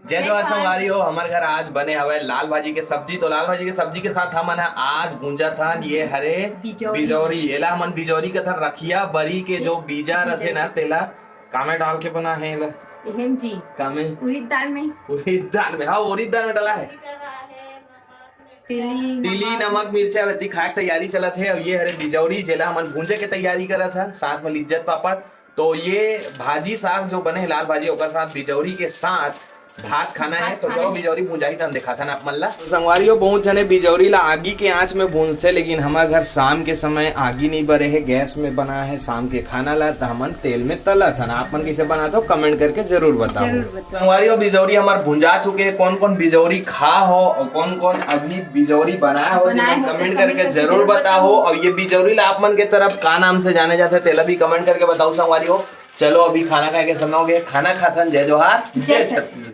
जय जवाहर संगवारी हो। हमारे घर आज बने हवे लाल भाजी के सब्जी। तो लाल भाजी के सब्जी के साथ हमन आज भूंजा था ये हरे बिजौरी। एला हमन बिजौरी के था रखिया बरी के जो बीजा रथे ना तेला कामे डाल के बना है एला एहम जी कामे उड़ीद दाल में हाँ उड़ीद दाल में डाला है तिली नमक मिर्चा वती खाए तैयारी चलत है। और ये हरे बिजौरी जेला हमन भूंजे के तैयारी करत था साथ में लिज्जत पापड़। तो ये भाजी साग जो बने लाल भाजी ओकर साथ बिजौरी के साथ भात खाना है। तो चलो बिजौरी भूंजाई तो हम दिखा था ना आप मन ला। संगवारियों बहुत जने बिजौरी ला आगी के आंच में भूंजते, लेकिन हमारे घर शाम के समय आगी नहीं बरे है, गैस में बना है शाम के खाना ला। तो हमन तेल में तला था ना। आप मन कैसे बनाते हो कमेंट करके जरूर बताओ। संगवारियों बिजौरी हमारे भूंजा चुके हैं। कौन कौन बिजौरी खा हो और कौन कौन अभी बिजौरी बनाया हो कमेंट करके जरूर बताओ। और ये बिजौरी ला आप मन के तरफ का नाम से जाने जाते तेला भी कमेंट करके बताओ संगवारियों। चलो अभी खाना खाए के समय हो गए, खाना खाथन। जय जोहार जय छत्तीसगढ़।